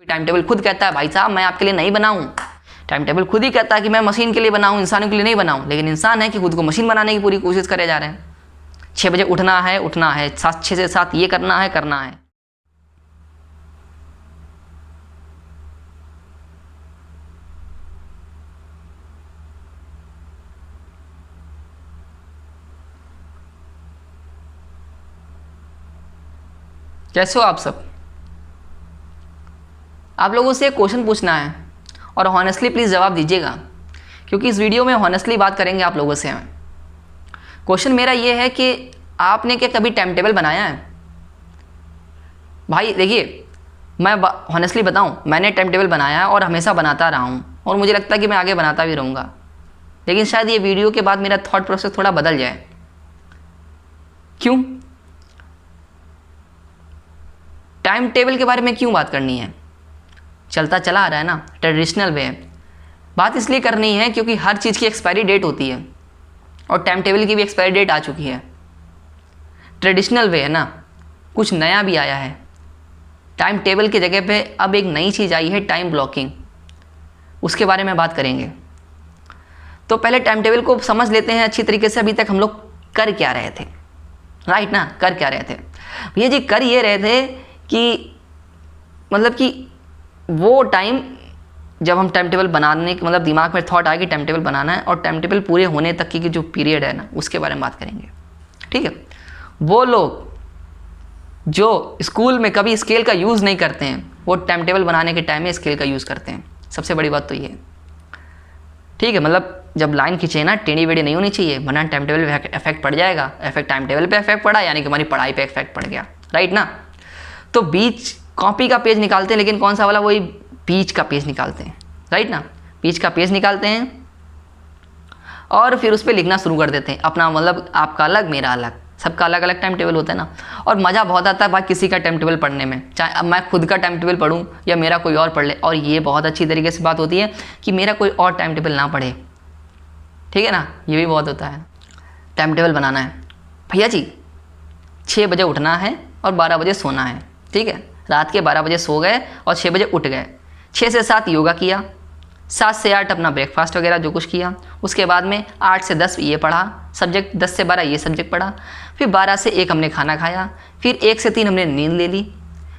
Time table खुद कहता है भाई साहब मैं आपके लिए नहीं बनाऊं। टाइम टेबल खुद ही कहता है कि मैं मशीन के लिए बनाऊं, इंसानों के लिए नहीं बनाऊं। लेकिन इंसान है कि खुद को मशीन बनाने की पूरी कोशिश करे जा रहे हैं। 6 बजे उठना है, 6 से 7 ये करना है। कैसे हो आप सब? आप लोगों से एक क्वेश्चन पूछना है और हॉनेस्टली प्लीज़ जवाब दीजिएगा, क्योंकि इस वीडियो में हॉनेस्टली बात करेंगे आप लोगों से। क्वेश्चन मेरा ये है कि आपने क्या कभी टाइम टेबल बनाया है? भाई देखिए, मैं हॉनेस्टली बताऊं, मैंने टाइम टेबल बनाया है और हमेशा बनाता रहा हूं, और मुझे लगता है कि मैं आगे बनाता भी रहूँगा। लेकिन शायद ये वीडियो के बाद मेरा थॉट प्रोसेस थोड़ा बदल जाए। क्यों? टाइम टेबल के बारे में क्यों बात करनी है? चलता चला आ रहा है ना, ट्रेडिशनल वे है। बात इसलिए करनी है क्योंकि हर चीज़ की एक्सपायरी डेट होती है और टाइम टेबल की भी एक्सपायरी डेट आ चुकी है। ट्रेडिशनल वे है ना, कुछ नया भी आया है। टाइम टेबल की जगह पे अब एक नई चीज़ आई है, टाइम ब्लॉकिंग। उसके बारे में बात करेंगे। तो पहले टाइम टेबल को समझ लेते हैं अच्छी तरीके से। अभी तक हम लोग कर क्या रहे थे, राइट ना? कर क्या रहे थे भैया जी? कर ये रहे थे कि मतलब कि वो टाइम जब हम टाइम टेबल बनाने के मतलब दिमाग में थॉट आया कि टाइम टेबल बनाना है, और टाइम टेबल पूरे होने तक की जो पीरियड है ना, उसके बारे में बात करेंगे। ठीक है? वो लोग जो स्कूल में कभी स्केल का यूज़ नहीं करते हैं, वो टाइम टेबल बनाने के टाइम में स्केल का यूज़ करते हैं। सबसे बड़ी बात तो ये है। ठीक है? मतलब जब लाइन खींचे ना, टेढ़ी बेढ़ी नहीं होनी चाहिए, वरना टाइम टेबल पे इफेक्ट पड़ जाएगा। इफेक्ट टाइम टेबल पे इफेक्ट पड़ा यानी कि हमारी पढ़ाई पे इफेक्ट पड़ गया, राइट ना? तो बीच कॉपी का पेज निकालते हैं, लेकिन कौन सा वाला? वही बीच का पेज निकालते हैं, राइट ना? बीच का पेज निकालते हैं और फिर उस पर लिखना शुरू कर देते हैं अपना, मतलब आपका अलग मेरा अलग, सबका अलग अलग टाइम टेबल होता है ना। और मज़ा बहुत आता है भाई किसी का टाइम टेबल पढ़ने में, चाहे अब मैं खुद का टाइम टेबल पढूं या मेरा कोई और पढ़ ले। और ये बहुत अच्छी तरीके से बात होती है कि मेरा कोई और टाइम टेबल ना पढ़े। ठीक है ना? ये भी बहुत होता है। टाइम टेबल बनाना है भैया जी, 6 बजे उठना है और 12 बजे सोना है। ठीक है? रात के 12 बजे सो गए और 6 बजे उठ गए। 6 से 7 योगा किया, 7 से 8 अपना ब्रेकफास्ट वगैरह जो कुछ किया। उसके बाद में 8 से 10 ये पढ़ा सब्जेक्ट, 10 से 12 ये सब्जेक्ट पढ़ा। फिर 12 से 1 हमने खाना खाया। फिर 1 से 3 हमने नींद ले ली।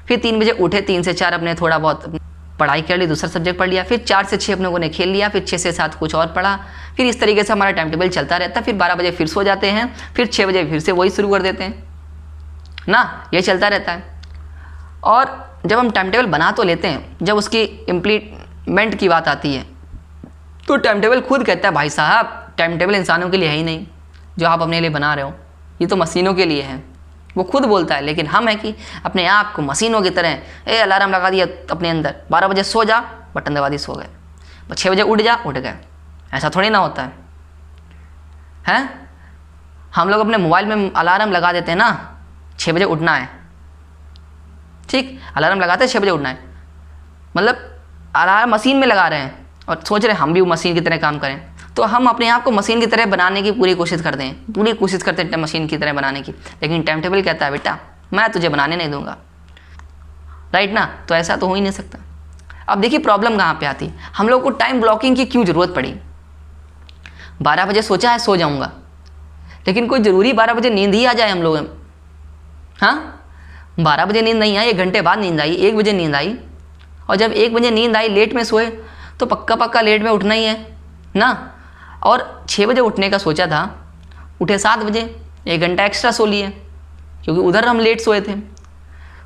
फिर 3 बजे उठे, 3 से 4 अपने थोड़ा बहुत पढ़ाई कर ली, दूसरा सब्जेक्ट पढ़ लिया। फिर 4 से 6 अपने लोगों ने खेल लिया। फिर 6 से 7 कुछ और पढ़ा। फिर इस तरीके से हमारा टाइम टेबल चलता रहता है। फिर 12 बजे फिर सो जाते हैं, फिर 6 बजे फिर से वही शुरू कर देते हैं ना। ये चलता रहता है। और जब हम टाइम टेबल बना तो लेते हैं, जब उसकी इम्प्लीमेंट की बात आती है तो टाइम टेबल खुद कहता है भाई साहब टाइम टेबल इंसानों के लिए है ही नहीं जो आप अपने लिए बना रहे हो, ये तो मशीनों के लिए है। वो खुद बोलता है, लेकिन हम है कि अपने आप को मशीनों की तरह अलार्म लगा दिया अपने अंदर, 12 बजे सो जा, बटन दबा दी, सो गए। 6 बजे उठ जा, उठ गए। ऐसा थोड़ी ना होता है। हम लोग अपने मोबाइल में अलार्म लगा देते हैं ना, 6 बजे उठना है। ठीक? अलार्म लगाते हैं 6 बजे उठना है, मतलब अलार्म मशीन में लगा रहे हैं और सोच रहे हैं हम भी मशीन की तरह काम करें। तो हम अपने आप को मशीन की तरह बनाने की पूरी कोशिश करते हैं, मशीन की तरह बनाने की। लेकिन टाइम टेबल कहता है बेटा मैं तुझे बनाने नहीं दूंगा, राइट ना? तो ऐसा तो हो ही नहीं सकता। अब देखिए प्रॉब्लम कहाँ पे आती है। हम लोग को टाइम ब्लॉकिंग की क्यों ज़रूरत पड़ी? 12 बजे सोचा है सो जाऊँगा, लेकिन कोई ज़रूरी 12 बजे नींद ही आ जाए हम लोग? हाँ, 12 बजे नींद नहीं आई, 1 घंटे बाद नींद आई, 1 बजे नींद आई, और जब 1 बजे नींद आई लेट में सोए तो पक्का लेट में उठना ही है ना। और 6 बजे उठने का सोचा था, उठे 7 बजे, 1 घंटा एक्स्ट्रा सो लिए क्योंकि उधर हम लेट सोए थे।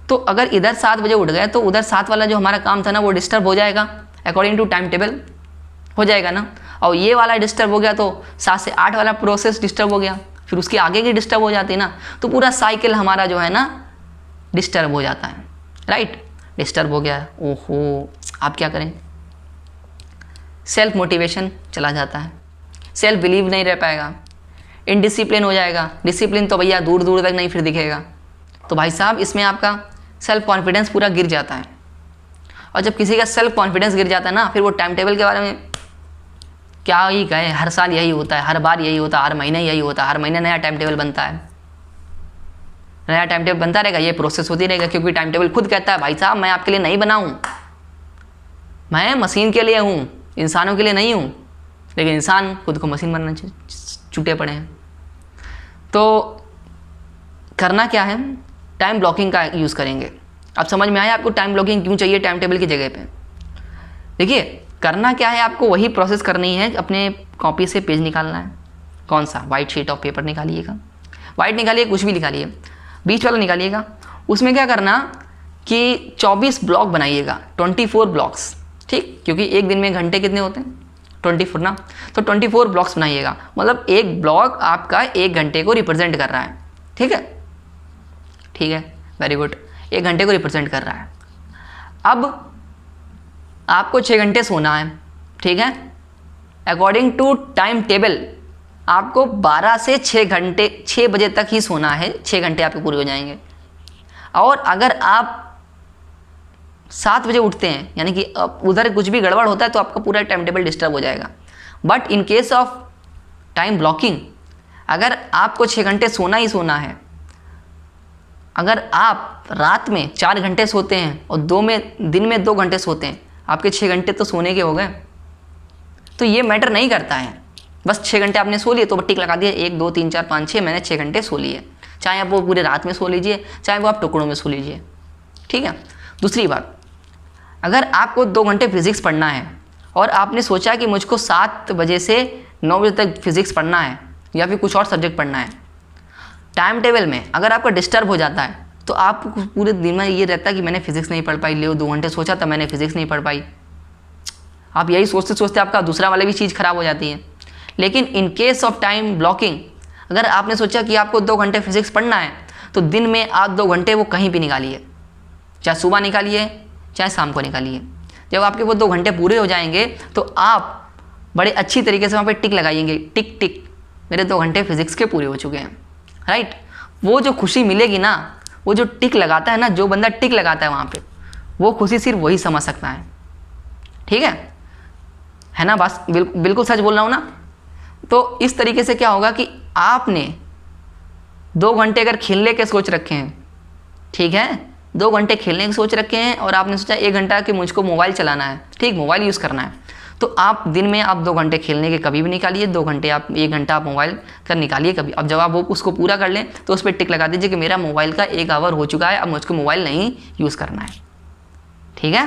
तो अगर इधर 7 बजे उठ गए तो उधर 7 वाला जो हमारा काम था ना वो डिस्टर्ब हो जाएगा, अकॉर्डिंग टू टाइम टेबल हो जाएगा ना। और ये वाला डिस्टर्ब हो गया तो 7 से 8 वाला प्रोसेस डिस्टर्ब हो गया, फिर उसके आगे की डिस्टर्ब हो जाती है ना। तो पूरा साइकिल हमारा जो है ना डिस्टर्ब हो जाता है, राइट? डिस्टर्ब हो गया, ओहो आप क्या करें? सेल्फ मोटिवेशन चला जाता है, सेल्फ बिलीव नहीं रह पाएगा, इनडिसिप्लिन हो जाएगा। डिसिप्लिन तो भैया दूर दूर तक नहीं फिर दिखेगा। तो भाई साहब इसमें आपका सेल्फ कॉन्फिडेंस पूरा गिर जाता है। और जब किसी का सेल्फ कॉन्फिडेंस गिर जाता है ना, फिर वो टाइम टेबल के बारे में क्या ही कहे। हर साल यही होता है, हर बार यही होता है, हर महीने यही होता है, हर महीने नया टाइम टेबल बनता है, नया टाइम टेबल बनता रहेगा, ये प्रोसेस होती रहेगा। क्योंकि टाइम टेबल खुद कहता है भाई साहब मैं आपके लिए नहीं बनाऊं, मैं मशीन के लिए हूँ, इंसानों के लिए नहीं हूँ, लेकिन इंसान खुद को मशीन बनना छूटे पड़े हैं। तो करना क्या है, टाइम ब्लॉकिंग का यूज़ करेंगे। अब समझ में आया आपको टाइम ब्लॉकिंग क्यों चाहिए टाइम टेबल की जगह पे। देखिए करना क्या है, आपको वही प्रोसेस करनी है, अपने कॉपी से पेज निकालना है। कौन सा, वाइट शीट ऑफ पेपर निकालिएगा, वाइट निकालिए, कुछ भी निकालिए, बीच वाला निकालिएगा। उसमें क्या करना कि 24 ब्लॉक बनाइएगा, 24 ब्लॉक्स, ठीक, क्योंकि एक दिन में घंटे कितने होते हैं, 24 ना, तो 24 ब्लॉक्स बनाइएगा। मतलब एक ब्लॉक आपका 1 घंटे को रिप्रेजेंट कर रहा है। ठीक है, ठीक है, वेरी गुड, 1 घंटे को रिप्रेजेंट कर रहा है। अब आपको 6 घंटे सोना है, ठीक है, अकॉर्डिंग टू टाइम टेबल आपको 12 से 6 घंटे, 6 बजे तक ही सोना है, 6 घंटे आपके पूरे हो जाएंगे। और अगर आप 7 बजे उठते हैं, यानी कि उधर कुछ भी गड़बड़ होता है तो आपका पूरा टाइम टेबल डिस्टर्ब हो जाएगा। But in case of time blocking, अगर आपको 6 घंटे सोना ही सोना है, अगर आप रात में 4 घंटे सोते हैं और दिन में 2 घंटे सोते हैं, आपके 6 घंटे तो सोने के हो गए। तो ये मैटर नहीं करता है, बस 6 घंटे आपने सो लिए तो टिक लगा दिया, 1 2 3 4 5 6 मैंने 6 घंटे सो लिए। चाहे आप वो पूरे रात में सो लीजिए, चाहे वो आप टुकड़ों में सो लीजिए। ठीक है। दूसरी बात, अगर आपको 2 घंटे फिजिक्स पढ़ना है और आपने सोचा कि मुझको 7 बजे से 9 बजे तक फिजिक्स पढ़ना है या फिर कुछ और सब्जेक्ट पढ़ना है, टाइम टेबल में अगर आपका डिस्टर्ब हो जाता है तो आपको पूरे दिन में ये रहता है कि मैंने फिजिक्स नहीं पढ़ पाई, ले 2 घंटे सोचा था मैंने फिजिक्स नहीं पढ़ पाई। आप यही सोचते सोचते आपका दूसरा वाला भी चीज़ खराब हो जाती है। लेकिन in case of time blocking, अगर आपने सोचा कि आपको 2 घंटे फिजिक्स पढ़ना है तो दिन में आप 2 घंटे वो कहीं भी निकालिए, चाहे सुबह निकालिए चाहे शाम को निकालिए। जब आपके वो 2 घंटे पूरे हो जाएंगे तो आप बड़े अच्छी तरीके से वहाँ पे टिक लगाएंगे, टिक टिक, मेरे 2 घंटे फिजिक्स के पूरे हो चुके हैं। राइट, वो जो खुशी मिलेगी ना, वो जो टिक लगाता है ना, जो बंदा टिक लगाता है वहाँ पे, वो खुशी सिर्फ वही समझ सकता है। ठीक है ना, बस बिल्कुल सच बोल रहा हूँ ना। तो इस तरीके से क्या होगा कि आपने 2 घंटे अगर खेलने के सोच रखे हैं, ठीक है, 2 घंटे खेलने की सोच रखे हैं और आपने सोचा 1 घंटा कि मुझको मोबाइल चलाना है, ठीक, मोबाइल यूज़ करना है, तो आप दिन में आप 2 घंटे खेलने के कभी भी निकालिए, 2 घंटे आप 1 घंटा आप मोबाइल का निकालिए कभी। अब जब आप वो उसको पूरा कर लें तो उस पर टिक लगा दीजिए कि मेरा मोबाइल का 1 आवर हो चुका है, अब मुझको मोबाइल नहीं यूज़ करना है। ठीक है,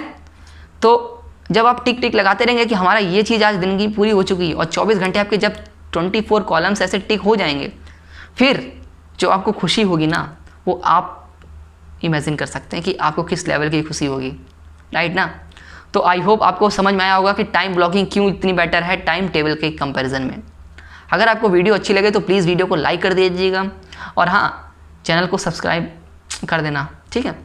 तो जब आप टिक टिक लगाते रहेंगे कि हमारा ये चीज़ आज दिन की पूरी हो चुकी है और 24 घंटे आपके जब 24 कॉलम्स ऐसे टिक हो जाएंगे, फिर जो आपको खुशी होगी ना, वो आप इमेजिन कर सकते हैं कि आपको किस लेवल की खुशी होगी। राइट ना। तो आई होप आपको समझ में आया होगा कि टाइम ब्लॉकिंग क्यों इतनी बेटर है टाइम टेबल के कंपैरिजन में। अगर आपको वीडियो अच्छी लगे तो प्लीज़ वीडियो को लाइक कर दीजिएगा और हाँ, चैनल को सब्सक्राइब कर देना। ठीक है,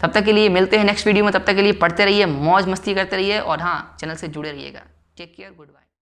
तब तक के लिए मिलते हैं नेक्स्ट वीडियो में। तब तक के लिए पढ़ते रहिए, मौज मस्ती करते रहिए और हाँ, चैनल से जुड़े रहिएगा। Take care, good bye.